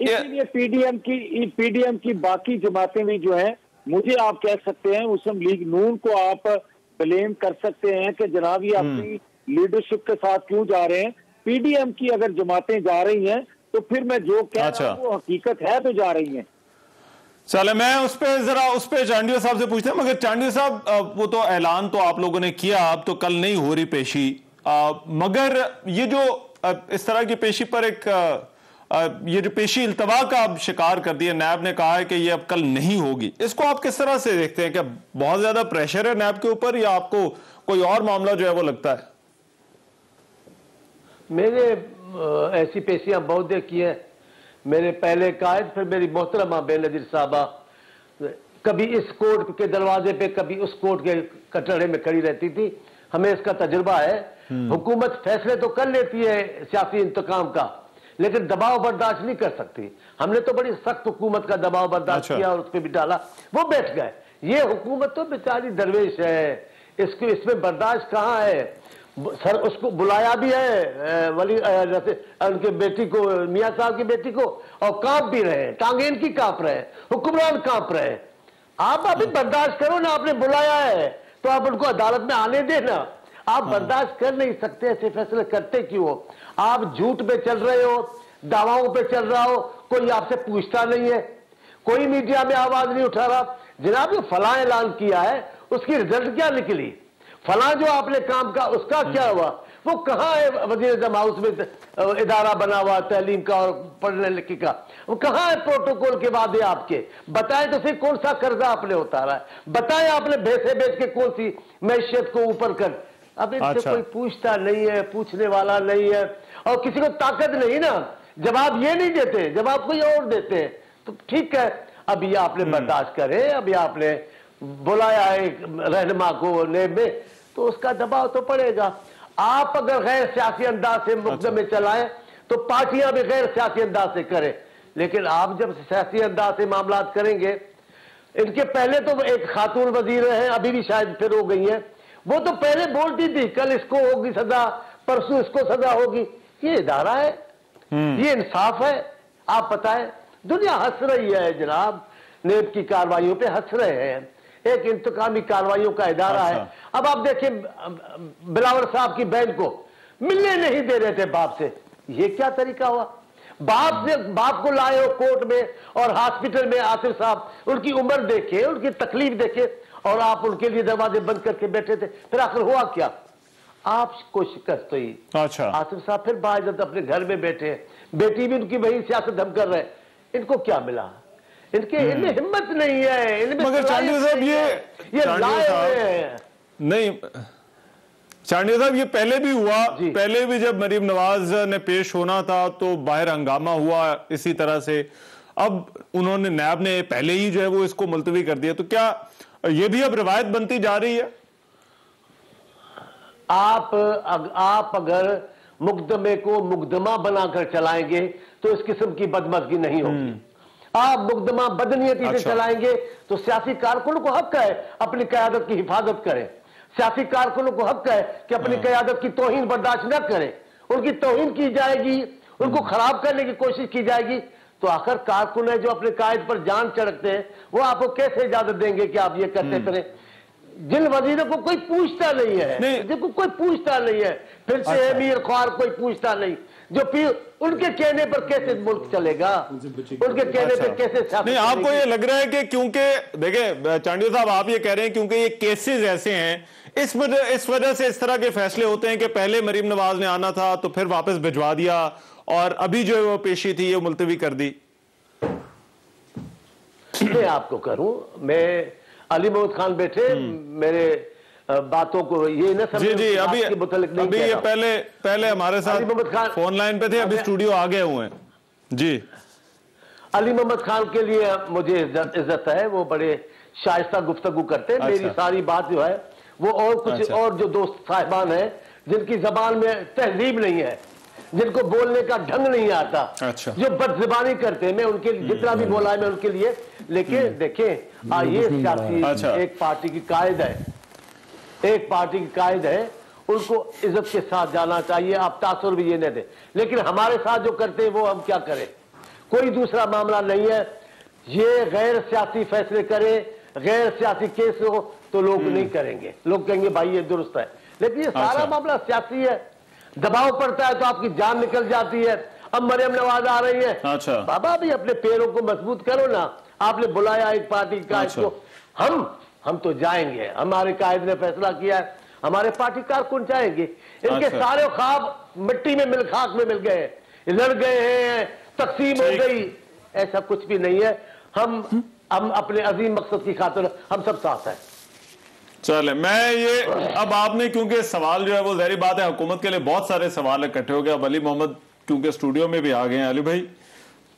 اسی لیے P D M کی باقی جماعتیں بھی جو ہیں، مجھے آپ کہہ سکتے ہیں مسلم لیگ نون کو آپ بلیم کر سکتے ہیں کہ جناب یہ اپنی لیڈرشپ کے ساتھ کیوں جا رہے ہیں. پی ڈی ایم کی اگر جماعتیں جا رہی ہیں تو پھر میں جو کہہ رہا ہوں وہ حقیقت ہے تو جا رہی ہیں. چلے میں اس پہ چانڈیو صاحب سے پوچھتے ہیں. مگر چانڈیو صاحب وہ تو اعلان تو آپ لوگوں نے کیا، اب تو کل نہیں ہو رہی پیشی، مگر یہ جو اس طرح کی پیشی پر ایک یہ جو پیشی التوا کا اب شکار کر دیا، نیب نے کہا ہے کہ یہ اب کل نہیں ہوگی، اس کو آپ کس طرح سے دیکھتے ہیں؟ کہ بہت زیادہ پریشر ہے نیب کے اوپر یا آپ کو کوئی اور معاملہ جو ہے وہ لگتا ہے؟ میرے ایسی پیشیاں بہت دیکھی ہیں. میرے پہلے قائد، پھر میری محترمہ بے نظیر صاحبہ کبھی اس کورٹ کے دروازے پہ کبھی اس کورٹ کے کٹڑے میں کھڑی رہتی تھی. ہمیں اس کا تجربہ ہے. حکومت فیصلے تو کر لیتی ہے سیاسی انتقام کا، لیکن دباؤ برداشت نہیں کر سکتی. ہم نے تو بڑی سخت حکومت کا دباؤ برداشت کیا اور اس پہ بھی ڈالا، وہ بیٹھ گئے. یہ حکومت تو بیچاری درویش ہے، اس میں برداشت کہاں ہے؟ سر اس کو بلایا بھی ہے ولی ان کے بیٹی کو، میاں صاحب کی بیٹی کو، اور کانپ بھی رہے، ٹانگیں ان کی کانپ رہے، حکمران کانپ رہے. آپ ابھی برداشت کرو نا، آپ نے بلایا ہے تو آپ ان کو عدالت میں آنے دینا. آپ برداشت کر نہیں سکتے، ایسے فیصلے کرتے کیوں ہو؟ آپ جھوٹ پہ چل رہے ہو، دعواؤں پہ چل رہا ہو، کوئی آپ سے پوچھتا نہیں ہے، کوئی میڈیا میں آواز نہیں اٹھا رہا. جناب یہ فلاں اعلان کیا ہے، اس کی رزلٹ کیا نکلی؟ فلاں جو آپ نے کام کا اس کا کیا ہوا؟ وہ کہاں ہے؟ وزیر اعظم ہاؤس میں ادارہ بنا ہوا تعلیم کا اور پڑھنے لکھنے کا، وہ کہاں ہے پروٹوکول کے وعدے آپ کے؟ بتائیں تو صرف کون سا قرضہ آپ نے اتارا ہے، بتائیں آپ نے بھیسے بیچ کے کون سی معیشت کو اوپر کر. اب ان سے کوئی پوچھتا نہیں ہے، پوچھنے والا نہیں ہے، اور کسی کو طاقت نہیں نا. جواب یہ نہیں دیتے، جواب کوئی اور دیتے ہیں. تو ٹھیک ہے، اب یہ آپ نے برداشت کرے، اب یہ آپ نے بلایا ہے رہنما کو نیب میں، تو اس کا دباؤ تو پڑے گا. آپ اگر غیر سیاسی انداز سے مقدمے چلائیں تو پارٹیاں بھی غیر سیاسی انداز سے کریں. لیکن آپ جب سیاسی انداز سے معاملات کریں گے، ان کے پہلے تو ایک خاتون وزیر ہیں، ابھی بھی شاید پھر ہو گئی ہیں، وہ تو پہلے بولتی تھی کل اس کو ہوگی سزا، پرسوں اس کو سزا ہوگی. یہ ادارہ ہے، یہ انصاف ہے؟ آپ بتائیں. دنیا ہنس رہی ہے جناب، نیب کی کارروائیوں پہ ہنس رہے ہیں. ایک انتقامی کارروائیوں کا ادارہ ہے. اب آپ دیکھیں بلاول صاحب کی بہن کو ملنے نہیں دے رہے تھے باپ سے، یہ کیا طریقہ ہوا؟ باپ کو لائے ہو کورٹ میں اور ہاسپٹل میں، آصف صاحب ان کی عمر دیکھے، ان کی تکلیف دیکھے، اور آپ ان کے لیے دروازے بند کر کے بیٹھے تھے. پھر آخر ہوا کیا؟ آپ کو شکست ہوئی. آصف صاحب پھر باعزت اپنے گھر میں بیٹھے، بیٹی بھی ان کی وہی سیاست ہم کر رہے. ان کو کیا ملا؟ ان میں ہمت نہیں ہے، ان میں مگر چانڈیو صاحب یہ لائے ہوئے ہیں. نہیں چانڈیو صاحب، یہ پہلے بھی ہوا، پہلے بھی جب مریم نواز نے پیش ہونا تھا تو باہر ہنگامہ ہوا اسی طرح سے. اب انہوں نے نیب نے پہلے ہی جو ہے وہ اس کو ملتوی کر دیا، تو کیا یہ بھی اب روایت بنتی جا رہی ہے؟ آپ اگر مقدمے کو مقدمہ بنا کر چلائیں گے تو اس قسم کی بدمزگی نہیں ہوگی. آپ مقدمہ بدنیتی سے چلائیں گے تو سیاسی کارکنوں کو حق ہے اپنی قیادت کی حفاظت کریں. سیاسی کارکنوں کو حق ہے کہ اپنی قیادت کی توہین برداشت نہ کریں. ان کی توہین کی جائے گی، ان کو خراب کرنے کی کوشش کی جائے گی، تو آخر کارکن ہے جو اپنے قائد پر جان چڑھتے ہیں، وہ آپ کو کیسے اجازت دیں گے کہ آپ یہ کرتے پھریں؟ جن وزیروں کو کوئی پوچھتا نہیں ہے، جن کو کوئی پوچھتا نہیں ہے، پھر سے امیر خوار کوئی پوچھتا نہیں، جو پھر ان کے کہنے پر کیسے ملک چلے گا؟ ان کے کہنے پر کیسے سیاست؟ نہیں، آپ کو یہ لگ رہا ہے کہ کیونکہ دیکھیں چانڈیو صاحب، آپ یہ کہہ رہے ہیں کیونکہ یہ کیسز ایسے ہیں، اس وجہ سے اس طرح کے فیصلے ہوتے ہیں کہ پہلے مریم نواز نے آنا تھا تو پھر واپس بھجوا دیا، اور ابھی جو وہ پیشی تھی یہ ملتوی کر دی. میں آپ کو کروں، میں علی محمد خان بیٹھے میرے باتوں کو یہ نہ سمجھیں. جی ابھی یہ پہلے ہمارے ساتھ فون لائن پہ تھے، ابھی اسٹوڈیو آ گئے ہوئے ہیں. جی علی محمد خان کے لیے مجھے عزت ہے، وہ بڑے شائستہ گفتگو کرتے ہیں. میری ساری بات جو ہے وہ اور کچھ اور جو دوست صاحبان ہیں جن کی زبان میں تہذیب نہیں ہے، جن کو بولنے کا ڈھنگ نہیں آتا، جو بد زبانی کرتے ہیں، میں ان کے جتنا بھی بولا ہے میں ان کے لیے. لیکن دیکھیں یہ سیاسی ایک پارٹی کی قائد ہے، ایک پارٹی کی قائد ہے، ان کو عزت کے ساتھ جانا چاہیے. آپ تاثر بھی یہ نہ دیں، لیکن ہمارے ساتھ جو کرتے ہیں وہ ہم کیا کریں؟ کوئی دوسرا معاملہ نہیں ہے. یہ غیر سیاسی فیصلے کرے, غیر سیاسی کیس ہو تو لوگ نہیں کریں گے, لوگ کہیں گے بھائی یہ درست ہے. لیکن یہ سارا معاملہ سیاسی ہے, دباؤ پڑتا ہے تو آپ کی جان نکل جاتی ہے. اب مریم نواز آ رہی ہے, بابا بھی اپنے پیروں کو مضبوط کرو نا. آپ نے بلایا ایک پارٹی قائد کو, ہم تو جائیں گے, ہمارے قائد نے فیصلہ کیا ہے, ہمارے پارٹی کارکن جائیں گے. ان کے سارے خواب مٹی میں خاک میں مل گئے ہیں, لڑ گئے ہیں, تقسیم ہو گئی. ایسا کچھ بھی نہیں ہے. ہم اپنے عظیم مقصد کی خاطر ہم سب ساتھ ہیں. چلے میں یہ اب آپ نے کیونکہ سوال جو ہے وہ ظاہری بات ہے حکومت کے لیے بہت سارے سوال اکٹھے ہو گئے. اب علی محمد کیونکہ اسٹوڈیو میں بھی آ گئے ہیں. علی بھائی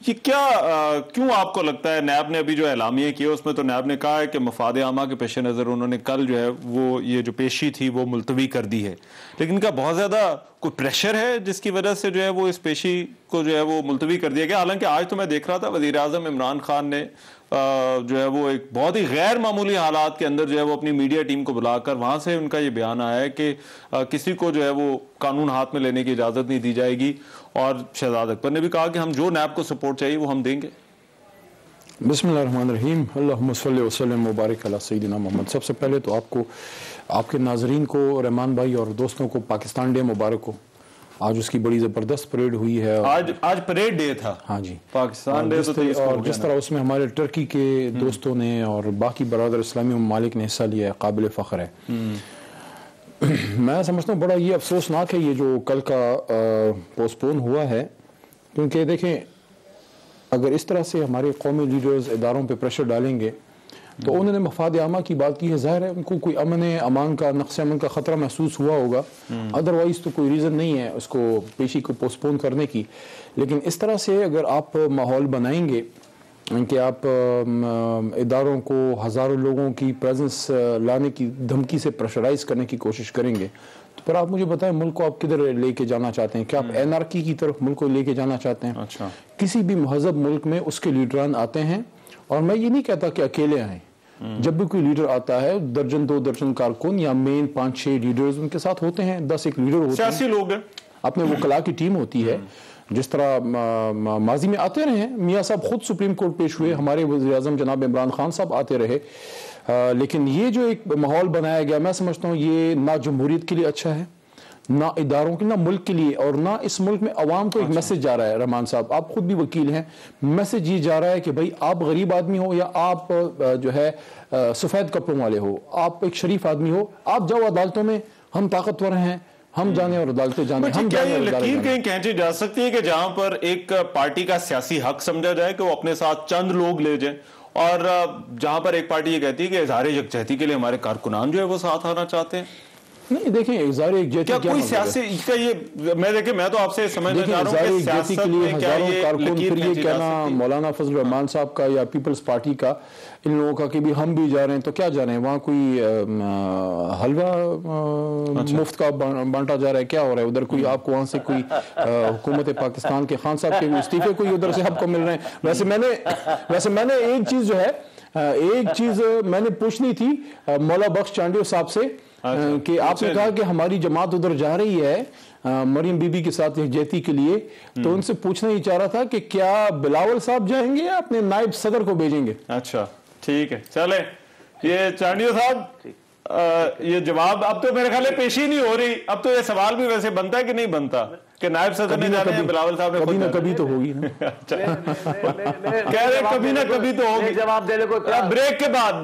یہ کیوں آپ کو لگتا ہے, نیب نے ابھی جو اعلامیہ کیا اس میں تو نیب نے کہا ہے کہ مفاد عامہ کے پیش نظر انہوں نے کل جو ہے وہ یہ جو پیشی تھی وہ ملتوی کر دی ہے, لیکن ان کا بہت زیادہ کوئی پریشر ہے جس کی وجہ سے جو ہے وہ اس پیشی کو جو ہے وہ ملتوی کر دیا گیا؟ حالانکہ آج تو میں دیکھ رہا تھا وزیر اعظم عمران خان نے جو ہے وہ ایک بہت ہی غیر معمولی حالات کے اندر جو ہے وہ اپنی میڈیا ٹیم کو بلا کر وہاں سے ان کا یہ بیان آیا ہے کہ کسی کو جو ہے وہ قانون ہاتھ میں لینے کی اجازت نہیں دی جائے گی, اور شہزاد اکبر نے بھی کہا کہ ہم جو نیب کو سپورٹ چاہیے وہ ہم دیں گے. بسم اللہ الرحمن الرحیم. اللہم صلی وسلم مبارک علی سیدنا محمد. سب سے پہلے تو آپ کو, آپ کے ناظرین کو, رحمان بھائی اور دوستوں کو پاکستان ڈے مبارک ہو. آج اس کی بڑی زبردست پریڈ ہوئی ہے. آج پریڈ ڈے تھا. ہاں جی, پاکستان ڈے. اور جس طرح اس میں ہمارے ٹرکی کے دوستوں نے اور باقی برادر اسلامی ممالک نے حصہ لیا ہے, قابل فخر ہے. میں سمجھتا ہوں بڑا یہ افسوسناک ہے یہ جو کل کا پوسٹ پون ہوا ہے, کیونکہ دیکھیں اگر اس طرح سے ہمارے قومی لیڈرز اداروں پہ پریشر ڈالیں گے تو انہوں نے مفاد عامہ کی بات کی ہے, ظاہر ہے ان کو کوئی امان کا, نقص امن کا خطرہ محسوس ہوا ہوگا, ادروائز تو کوئی ریزن نہیں ہے اس کو پیشی کو پوسٹ پون کرنے کی. لیکن اس طرح سے اگر آپ ماحول بنائیں گے کہ آپ اداروں کو ہزاروں لوگوں کی پریزنس لانے کی دھمکی سے پریشرائز کرنے کی کوشش کریں گے, تو پھر آپ مجھے بتائیں ملک کو آپ کدھر لے کے جانا چاہتے ہیں؟ کیا آپ اینارکی کی طرف ملک کو لے کے جانا چاہتے ہیں؟ کسی بھی مہذب ملک میں اس کے لیڈران آتے ہیں, اور میں یہ نہیں کہتا کہ اکیلے آئیں. جب بھی کوئی لیڈر آتا ہے, درجن 2 درجن کارکن یا مین 5-6 لیڈرز ان کے ساتھ ہوتے ہیں, 10 ایک لیڈر ہوتے ہیں, سیاسی لوگ ہیں, اپنے وکلاء کی ٹیم ہوتی ہے. جس طرح ماضی میں آتے رہے, میاں صاحب خود سپریم کورٹ پیش ہوئے, ہمارے وزیر اعظم جناب عمران خان صاحب آتے رہے. لیکن یہ جو ایک ماحول بنایا گیا, میں سمجھتا ہوں یہ نہ جمہوریت کے لیے اچھا ہے, نہ اداروں کے, نہ ملک کے لیے, اور نہ اس ملک میں عوام کو ایک میسج جا رہا ہے. رحمان صاحب آپ خود بھی وکیل ہیں, میسج یہ جا رہا ہے کہ بھائی آپ غریب آدمی ہو یا آپ جو ہے سفید کپڑوں والے ہو, آپ ایک شریف آدمی ہو, آپ جاؤ عدالتوں میں, ہم طاقتور ہیں, ہم جانے اور عدالتیں جانے. ہم کیا یہ لکیر کہیں کھینچی جا سکتی ہے کہ جہاں پر ایک پارٹی کا سیاسی حق سمجھا جائے کہ وہ اپنے ساتھ چند لوگ لے جائیں, اور جہاں پر ایک پارٹی یہ کہتی ہے کہ اظہار یکجہتی کے لیے ہمارے کارکنان جو ہے وہ ساتھ آنا چاہتے ہیں؟ نہیں دیکھیں, اظہار یکجہتی کیا کوئی سیاسی کا یہ میں تو آپ سے سمجھنا چاہ رہا ہوں کہ سیاست میں کیا یہ لکیر کھینچی جا سکتی ہے؟ مولانا فضل الرحمان صاحب کا یا پیپلز پارٹی کا, ان لوگوں کا کہ بھی ہم بھی جا رہے ہیں, تو کیا جا رہے ہیں وہاں؟ کوئی حلوہ مفت کا بانٹا جا رہا ہے, کیا ہو رہا ہے ادھر؟ کوئی آپ کو وہاں سے کوئی حکومت پاکستان کے خان صاحب کے استعفے کوئی ادھر سے آپ کو مل رہے ہیں؟ ویسے میں نے ایک چیز جو ہے, ایک چیز میں نے پوچھنی تھی مولا بخش چانڈیو صاحب سے, کہ آپ نے کہا کہ ہماری جماعت ادھر جا رہی ہے مریم بی بی کے ساتھ یکجہتی کے لیے, تو ان سے پوچھنا ہی چاہ رہا تھا کہ کیا بلاول صاحب جائیں گے یا اپنے نائب صدر کو بھیجیں گے؟ اچھا ٹھیک ہے, چلیں یہ چانڈیو صاحب یہ جواب اب تو میرے خیال ہے پیشی نہیں ہو رہی, اب تو یہ سوال بھی ویسے بنتا ہے کہ نہیں بنتا کہ نائب صدر نے جانے ہیں, بلاول صاحب نے کبھی نہ کبھی تو ہوگی نا. کہہ رہے کبھی نہ کبھی تو ہوگی. جواب دینے کو بریک کے بعد